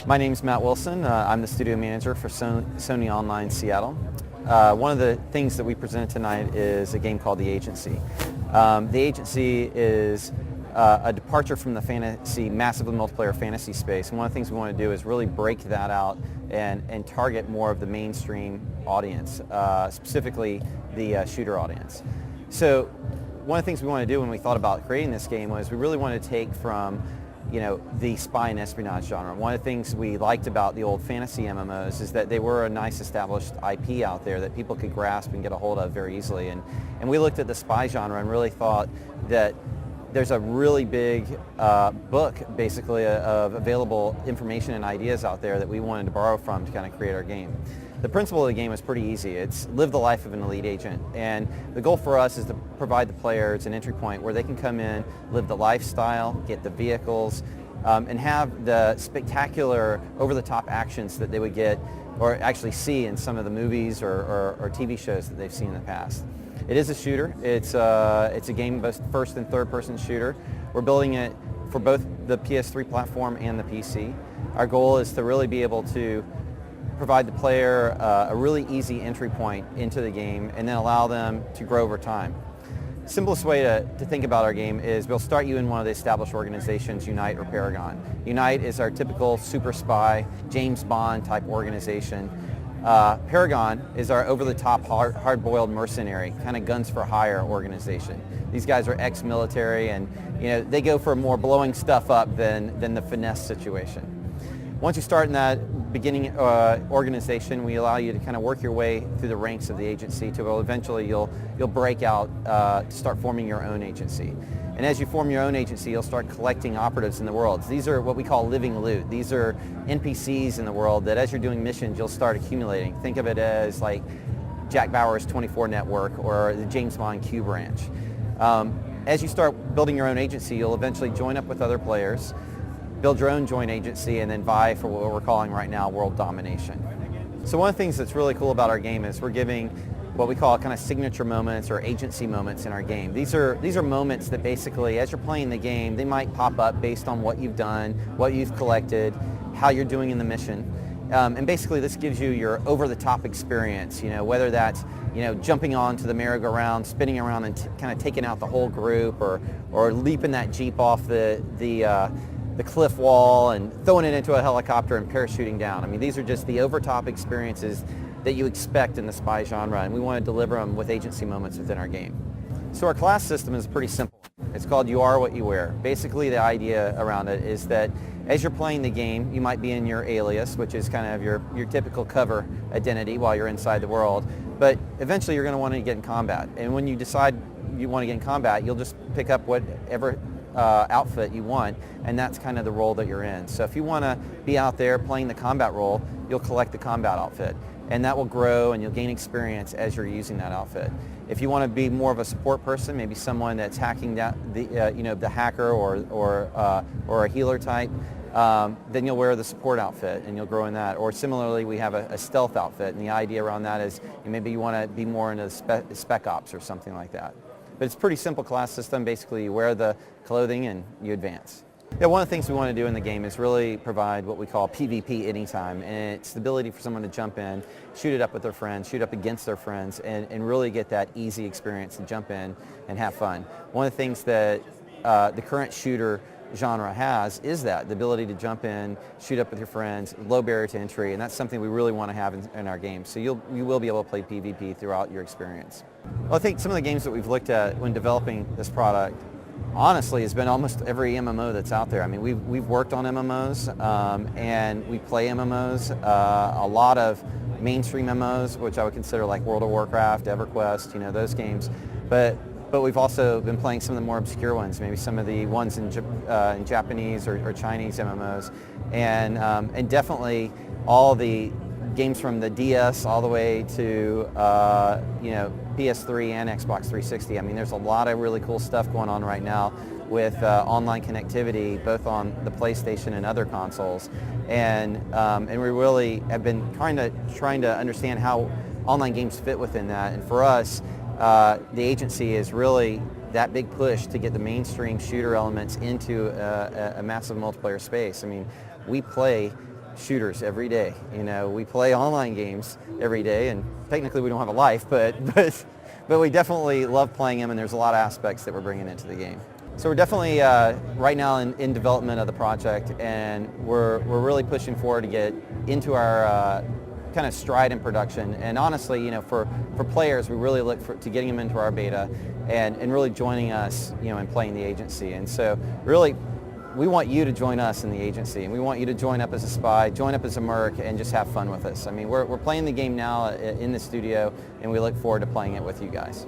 My name's Matt Wilson. I'm the studio manager for Sony Online Seattle. One of the things that we presented tonight is a game called The Agency. The Agency is a departure from the fantasy, massively multiplayer fantasy space. And one of the things we want to do is really break that out and target more of the mainstream audience, specifically the shooter audience. So one of the things we want to do when we thought about creating this game was we really wanted to take from the spy and espionage genre. One of the things we liked about the old fantasy MMOs is that they were a nice established IP out there that people could grasp and get a hold of very easily. And we looked at the spy genre and really thought that there's a really big book, basically, of available information and ideas out there that we wanted to borrow from to kind of create our game. The principle of the game is pretty easy. It's live the life of an elite agent. And the goal for us is to provide the players an entry point where they can come in, live the lifestyle, get the vehicles, and have the spectacular, over-the-top actions that they would get or actually see in some of the movies or TV shows that they've seen in the past. It is a shooter. It's a game, both first and third person shooter. We're building it for both the PS3 platform and the PC. Our goal is to really be able to provide the player a really easy entry point into the game and then allow them to grow over time. Simplest way to think about our game is we'll start you in one of the established organizations, Unite or Paragon. Unite is our typical super spy, James Bond type organization. Paragon is our over-the-top, hard-boiled mercenary, kind of guns for hire organization. These guys are ex-military and they go for more blowing stuff up than the finesse situation. Once you start in that beginning organization, we allow you to kind of work your way through the ranks of the agency till eventually you'll break out to start forming your own agency. And as you form your own agency, you'll start collecting operatives in the world. These are what we call living loot. These are NPCs in the world that as you're doing missions, you'll start accumulating. Think of it as like Jack Bauer's 24 network or the James Bond Q branch. As you start building your own agency, you'll eventually join up with other players, build your own joint agency, and then vie for what we're calling right now world domination. So one of the things that's really cool about our game is we're giving what we call kind of signature moments or agency moments in our game. These are moments that basically, as you're playing the game, they might pop up based on what you've done, what you've collected, how you're doing in the mission. And basically this gives you your over-the-top experience, whether that's jumping onto the merry-go-round, spinning around and kind of taking out the whole group, or leaping that Jeep off the cliff wall and throwing it into a helicopter and parachuting down. I mean, these are just the over-top experiences that you expect in the spy genre, and we want to deliver them with agency moments within our game. So our class system is pretty simple. It's called You Are What You Wear. Basically, the idea around it is that as you're playing the game, you might be in your alias, which is kind of your typical cover identity while you're inside the world, but eventually you're going to want to get in combat. And when you decide you want to get in combat, you'll just pick up whatever outfit you want, and that's kind of the role that you're in. So if you want to be out there playing the combat role, you'll collect the combat outfit, and that will grow and you'll gain experience as you're using that outfit. If you want to be more of a support person, maybe someone that's hacking the hacker or a healer type, then you'll wear the support outfit and you'll grow in that. Or similarly, we have a stealth outfit, and the idea around that is maybe you want to be more into spec ops or something like that. But it's a pretty simple class system. Basically, you wear the clothing and you advance. Yeah, one of the things we want to do in the game is really provide what we call PvP anytime, and it's the ability for someone to jump in, shoot it up with their friends, shoot up against their friends, and really get that easy experience to jump in and have fun. One of the things that the current shooter genre has is the ability to jump in, shoot up with your friends, low barrier to entry, and that's something we really want to have in our game. So you will be able to play PvP throughout your experience. Well, I think some of the games that we've looked at when developing this product, honestly, has been almost every MMO that's out there. I mean, we've worked on MMOs, and we play MMOs, a lot of mainstream MMOs, which I would consider like World of Warcraft, EverQuest, those games. But we've also been playing some of the more obscure ones, maybe some of the ones in Japanese or Chinese MMOs, and definitely all the games from the DS all the way to PS3 and Xbox 360. I mean, there's a lot of really cool stuff going on right now with online connectivity, both on the PlayStation and other consoles, and we really have been trying to understand how online games fit within that. And for us, the agency is really that big push to get the mainstream shooter elements into a massive multiplayer space. I mean, we play shooters every day. You know, we play online games every day, and technically we don't have a life, but we definitely love playing them, and there's a lot of aspects that we're bringing into the game. So we're definitely right now in development of the project, and we're really pushing forward to get into our kind of stride in production. And honestly, you know, for players, we really look to getting them into our beta and really joining us, you know, and playing the agency. And so really, we want you to join us in the agency, and we want you to join up as a spy, join up as a merc, and just have fun with us. I mean, we're playing the game now in the studio, and we look forward to playing it with you guys.